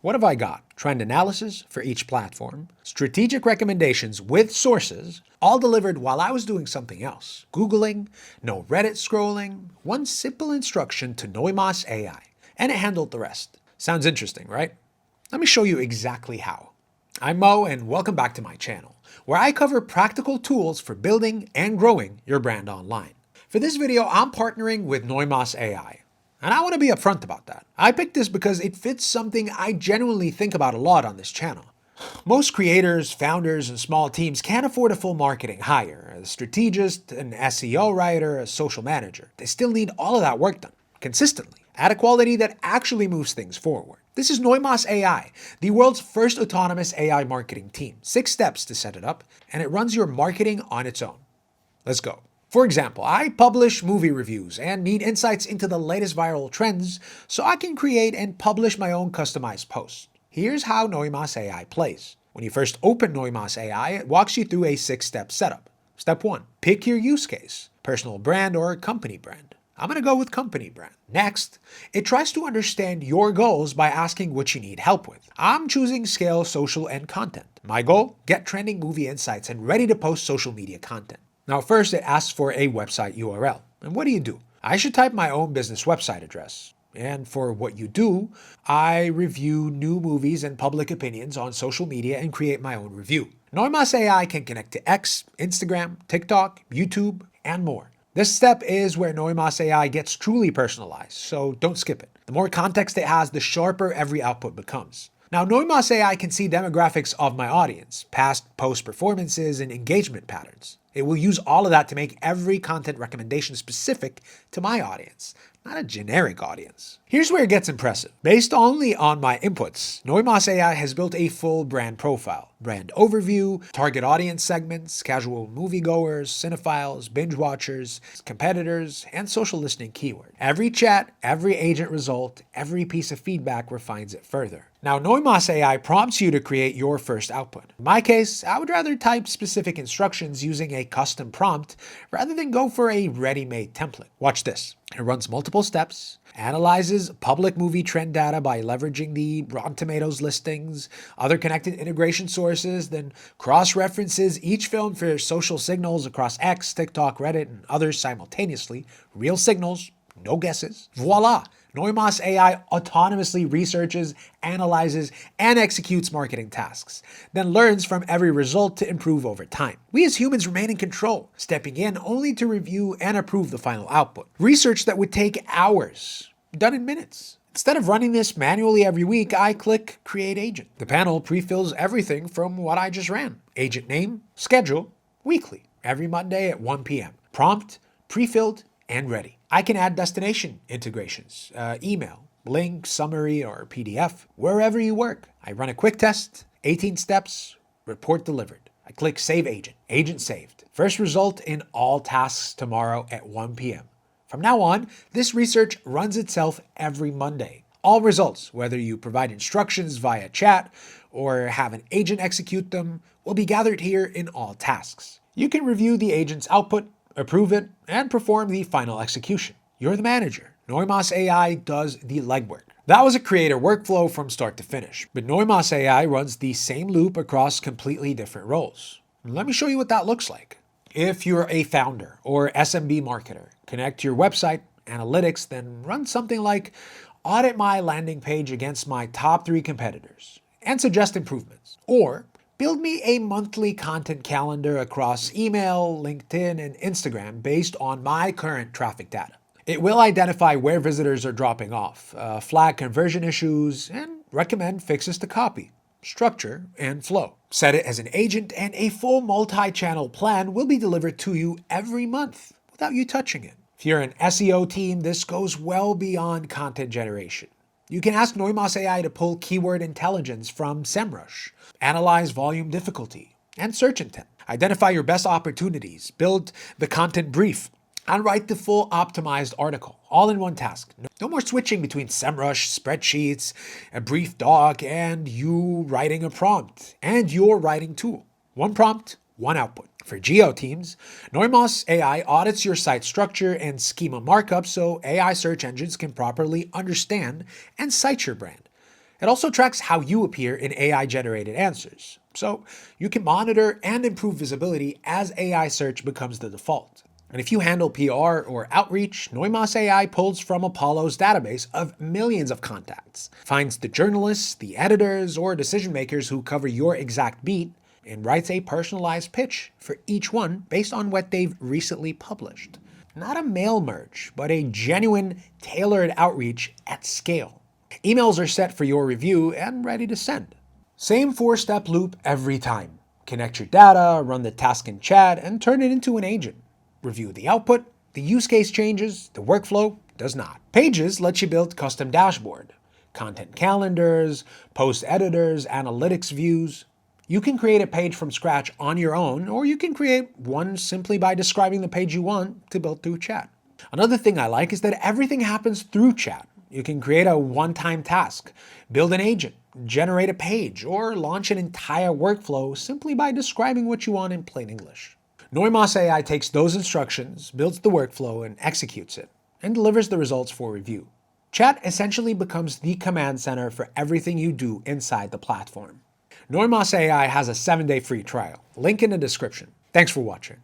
What have I got? Trend analysis for each platform, strategic recommendations with sources, all delivered while I was doing something else. Googling, no Reddit scrolling, one simple instruction to NoimosAI, and it handled the rest. Sounds interesting, right? Let me show you exactly how. I'm Mo, and welcome back to my channel, where I cover practical tools for building and growing your brand online. For this video, I'm partnering with NoimosAI. And I want to be upfront about that. I picked this because it fits something I genuinely think about a lot on this channel. Most creators, founders, and small teams can't afford a full marketing hire, a strategist, an SEO writer, a social manager. They still need all of that work done, consistently, at a quality that actually moves things forward. This is NoimosAI, the world's first autonomous AI marketing team. 6 steps to set it up, and it runs your marketing on its own. Let's go. For example, I publish movie reviews and need insights into the latest viral trends so I can create and publish my own customized posts. Here's how NoimosAI plays. When you first open NoimosAI, it walks you through a 6-step setup. Step 1. Pick your use case, personal brand or company brand. I'm going to go with company brand. Next, it tries to understand your goals by asking what you need help with. I'm choosing scale, social, and content. My goal? Get trending movie insights and ready to post social media content. Now first it asks for a website URL. And what do? I should type my own business website address. And for what you do, I review new movies and public opinions on social media and create my own review. NoimosAI can connect to X, Instagram, TikTok, YouTube, and more. This step is where NoimosAI gets truly personalized, so don't skip it. The more context it has, the sharper every output becomes. Now, NoimosAI can see demographics of my audience, past post performances, and engagement patterns. It will use all of that to make every content recommendation specific to my audience, not a generic audience. Here's where it gets impressive. Based only on my inputs, NoimosAI has built a full brand profile, brand overview, target audience segments, casual moviegoers, cinephiles, binge watchers, competitors, and social listening keyword. Every chat, every agent result, every piece of feedback refines it further. Now, NoimosAI prompts you to create your first output. In my case, I would rather type specific instructions using a custom prompt rather than go for a ready-made template. Watch this. It runs multiple steps, analyzes public movie trend data by leveraging the Rotten Tomatoes listings, other connected integration sources, then cross-references each film for social signals across X, TikTok, Reddit, and others simultaneously. Real signals, no guesses. Voila! NoimosAI autonomously researches, analyzes, and executes marketing tasks, then learns from every result to improve over time. We as humans remain in control, stepping in only to review and approve the final output. Research that would take hours, done in minutes. Instead of running this manually every week, I click Create Agent. The panel pre-fills everything from what I just ran. Agent name, schedule, weekly, every Monday at 1 p.m. Prompt, pre-filled, and ready. I can add destination integrations, email, link, summary, or PDF, wherever you work. I run a quick test, 18 steps, report delivered. I click Save Agent. Agent saved. First result in all tasks tomorrow at 1 p.m. From now on, this research runs itself every Monday. All results, whether you provide instructions via chat or have an agent execute them, will be gathered here in all tasks. You can review the agent's output, approve it, and perform the final execution. You're the manager. NoimosAI does the legwork. That was a creator workflow from start to finish, but NoimosAI runs the same loop across completely different roles. Let me show you what that looks like. If you're a founder or SMB marketer, connect your website, analytics, then run something like audit my landing page against my top 3 competitors and suggest improvements. Or build me a monthly content calendar across email, LinkedIn, and Instagram based on my current traffic data. It will identify where visitors are dropping off, flag conversion issues, and recommend fixes to copy, structure, and flow. Set it as an agent, and a full multi-channel plan will be delivered to you every month without you touching it. If you're an SEO team, this goes well beyond content generation. You can ask NoimosAI to pull keyword intelligence from SEMrush, analyze volume difficulty, and search intent. Identify your best opportunities, build the content brief, and write the full optimized article, all in one task. No more switching between SEMrush, spreadsheets, a brief doc, and you writing a prompt, and your writing tool. One prompt, one output. For geo teams, NoimosAI audits your site structure and schema markup so AI search engines can properly understand and cite your brand. It also tracks how you appear in AI-generated answers, so you can monitor and improve visibility as AI search becomes the default. And if you handle PR or outreach, NoimosAI pulls from Apollo's database of millions of contacts, finds the journalists, the editors, or decision makers who cover your exact beat, and writes a personalized pitch for each one based on what they've recently published. Not a mail merge, but a genuine, tailored outreach at scale. Emails are set for your review and ready to send. Same 4-step loop every time. Connect your data, run the task in chat, and turn it into an agent. Review the output, the use case changes, the workflow does not. Pages lets you build custom dashboard, content calendars, post editors, analytics views. You can create a page from scratch on your own, or you can create one simply by describing the page you want to build through chat. Another thing I like is that everything happens through chat. You can create a one-time task, build an agent, generate a page, or launch an entire workflow simply by describing what you want in plain English. NoimosAI takes those instructions, builds the workflow, and executes it, and delivers the results for review. Chat essentially becomes the command center for everything you do inside the platform. NoimosAI has a 7-day free trial. Link in the description. Thanks for watching.